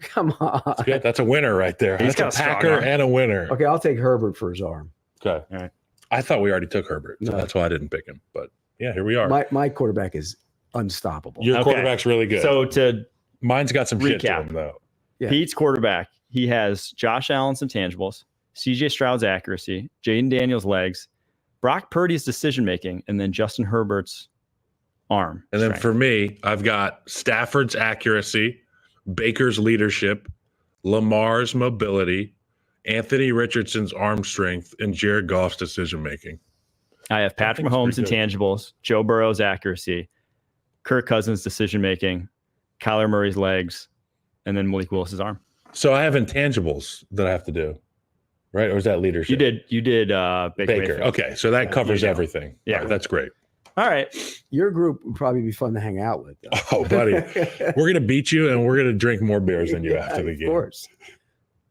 Come on. That's good. That's a winner right there. He's got That's a a strong Packer arm. and a winner. Okay, I'll take Herbert for his arm. Okay. All right. I thought we already took Herbert, so No. that's why I didn't pick him. But yeah, here we are. My quarterback is unstoppable. Your Okay. quarterback's really good. So to Mine's got some shit to recap. him, though. Yeah. Pete's quarterback, he has Josh Allen's intangibles, CJ Stroud's accuracy, Jaden Daniels' legs, Brock Purdy's decision making, and then Justin Herbert's arm. And then strength. for me, I've got Stafford's accuracy, Baker's leadership, Lamar's mobility, Anthony Richardson's arm strength, and Jared Goff's decision making. I have Patrick think Mahomes' it's pretty intangibles, Joe Burrow's accuracy, Kirk Cousins' decision making, Kyler Murray's legs, and then Malik Willis's arm. So I have intangibles that I have to do, right? Or is that leadership? You did Baker. Baker. Mayfield. Okay, so that covers you go. everything. Yeah. All right, that's great. All right. Your group would probably be fun to hang out with. Though. Oh, buddy, we're gonna beat you, and we're gonna drink more beers than you after the game. Of course.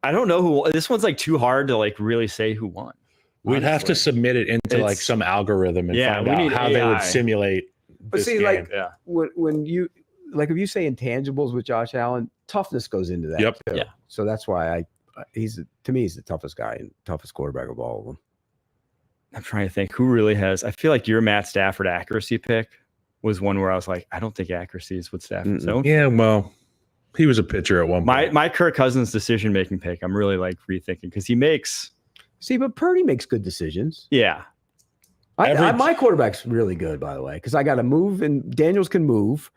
I don't know who. This one's like too hard to like really say who won. We'd have to honestly. submit it into like It's- some algorithm and Yeah, find we out need how they would AI. simulate. But this see, game. like Yeah. when you like if you say intangibles with Josh Allen, toughness goes into that. Yep. Too. Yeah. So that's why he's the toughest guy and toughest quarterback of all of them. I'm trying to think who really has. I feel like your Matt Stafford accuracy pick was one where I was like, I don't think accuracy is what Stafford. So Yeah, well, he was a pitcher at one point. my Kirk Cousins decision making pick, I'm really like rethinking because he makes. See, but Purdy makes good decisions. Yeah. My quarterback's really good, by the way, because I got to move and Daniels can move.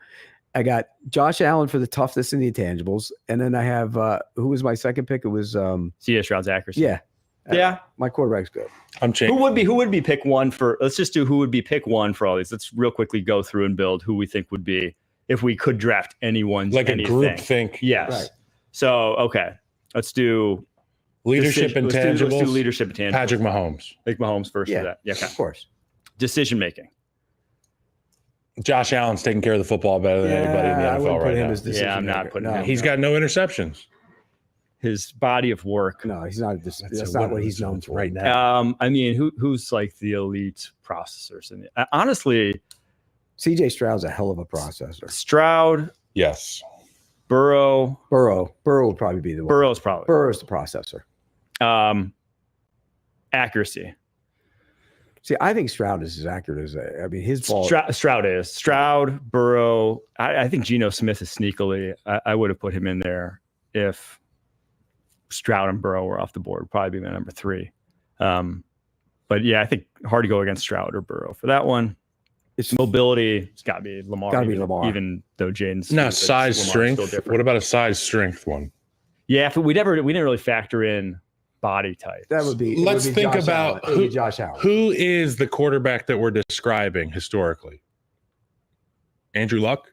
I got Josh Allen for the toughness and the intangibles, and then I have who was my second pick? It was CJ Stroud's accuracy. yeah, Yeah. my quarterback's good. I'm changing. Who would be pick one for? Let's just do who would be pick one for all these. Let's real quickly go through and build who we think would be if we could draft anyone's Like a anything. group think. Yes. Right. So okay, let's do Leadership decision- intangibles. Let's do leadership intangibles. Patrick Mahomes. Pick Mahomes first Yeah, for that. Yeah. Okay. Of course. Decision making. Josh Allen's taking care of the football better than anybody in the I NFL wouldn't put right him now. as decision Yeah, I'm not maker. putting No, him. He's got no interceptions. His body of work. no, he's not. That's a not winner what he's known for. right now. I mean, who's like the elite processors? And honestly, CJ Stroud's a hell of a processor. Stroud, Yes. Burrow. Burrow would probably be the one. Burrow's probably. Burrow's the processor. Accuracy. See, I think Stroud is as accurate as I mean, his ball. Stroud is Stroud, Burrow. I think Geno Smith is sneakily. I would have put him in there if Stroud and Burrow were off the board. Probably be my number 3. But yeah, I think hard to go against Stroud or Burrow for that one. It's Mobility, it's got to be Lamar. Gotta be even- Lamar. Even though Jaden's No, Lamar's size, still strength. different. What about a size, strength one? Yeah, we didn't really factor in body type. that would be. Let's it would be think Josh about Allen. It would be Josh Allen. Who is the quarterback that we're describing historically? Andrew Luck?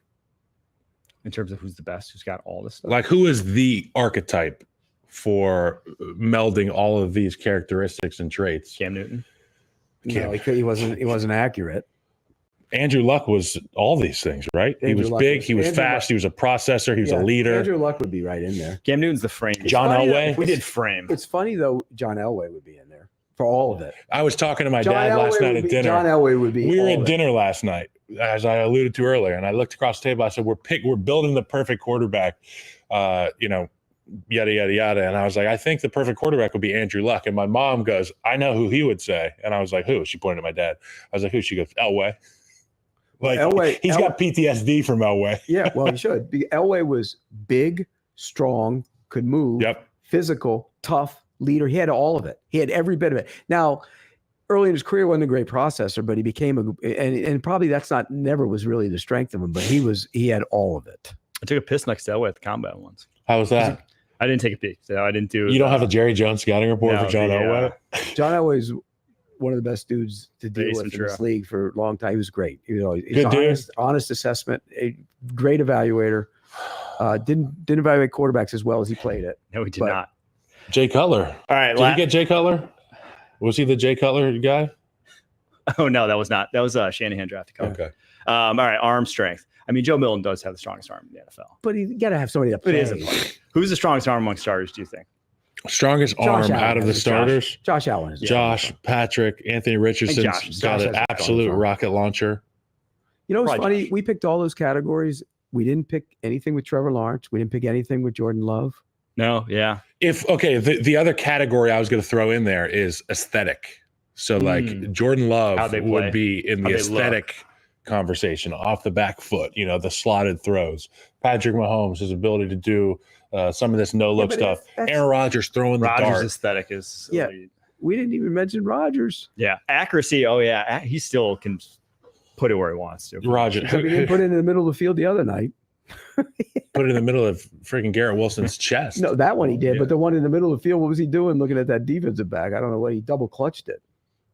in terms of who's the best, who's got all this stuff. Like, who is the archetype for melding all of these characteristics and traits? Cam Newton. No, he wasn't accurate. Andrew Luck was all these things, right? Andrew he was Luck big, was- he was Andrew fast, Luck- he was a processor, he was Yeah, a leader. Andrew Luck would be right in there. Cam Newton's the frame. John funny Elway. that- We did frame. It's funny though. John Elway would be in there for all of it. I was talking to my John dad last Elway night would at be- dinner. John Elway would be. We were all at of it. dinner last night, as I alluded to earlier, and I looked across the table. I said, "We're building the perfect quarterback." Yada yada yada. And I was like, "I think the perfect quarterback would be Andrew Luck." And my mom goes, "I know who he would say." And I was like, "Who?" She pointed at my dad. I was like, "Who?" She goes, "Elway." Like, he's got PTSD from Elway. Yeah, well, he should. Elway was big, strong, could move, Yep. physical, tough, leader. He had all of it. He had every bit of it. Now, early in his career, wasn't a great processor, but he became and probably that's not never was really the strength of him, but he had all of it. I took a piss next to Elway at the combat once. How was that? I didn't take a peek, so I didn't do. You don't have a Jerry Jones scouting report No, for John Elway? John Elway's one of the best dudes to deal Ace with in Ventura. this league for a long time. He was great. He's Good dude. honest assessment, a great evaluator. Didn't evaluate quarterbacks as well as he played it. No, we did but- not. Jay Cutler. All right. Did you get Jay Cutler? Was he the Jay Cutler guy? Oh no, that was not. That was Shanahan drafted. Cover. Okay. All right. Arm strength. I mean, Joe Milton does have the strongest arm in the NFL. But you got to have somebody that But it plays. is a play. Who's the strongest arm among starters? Do you think? Strongest Josh arm Allen out of the has starters. Josh Allen is Josh, Patrick, Anthony Richardson's Josh got has an a absolute strong arm. rocket launcher. You know what's Probably funny? We picked all those categories, We didn't pick anything with Trevor Lawrence. We didn't pick anything with Jordan Love. No, yeah. The other category I was going to throw in there is aesthetic. So like Jordan Love would be in the aesthetic conversation, off the back foot, the slotted throws. Patrick Mahomes, his ability to do some of this no-look stuff. Aaron Rodgers throwing the dart. Aesthetic is elite. We didn't even mention Rodgers. Yeah, accuracy. Oh yeah, he still can put it where he wants to. Rodgers. We didn't put it in the middle of the field the other night. Put it in the middle of freaking Garrett Wilson's chest. No, that one he did, but the one in the middle of the field, what was he doing looking at that defensive back? I don't know what he double clutched it.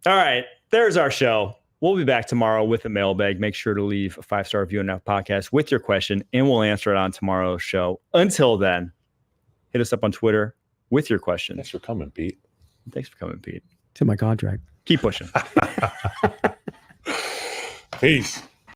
All right, there's our show. We'll be back tomorrow with a mailbag. Make sure to leave a 5-star review on our podcast with your question, and we'll answer it on tomorrow's show. Until then, hit us up on Twitter with your questions. Thanks for coming, Pete. Thanks for coming, Pete. It's in my contract. Keep pushing. Peace.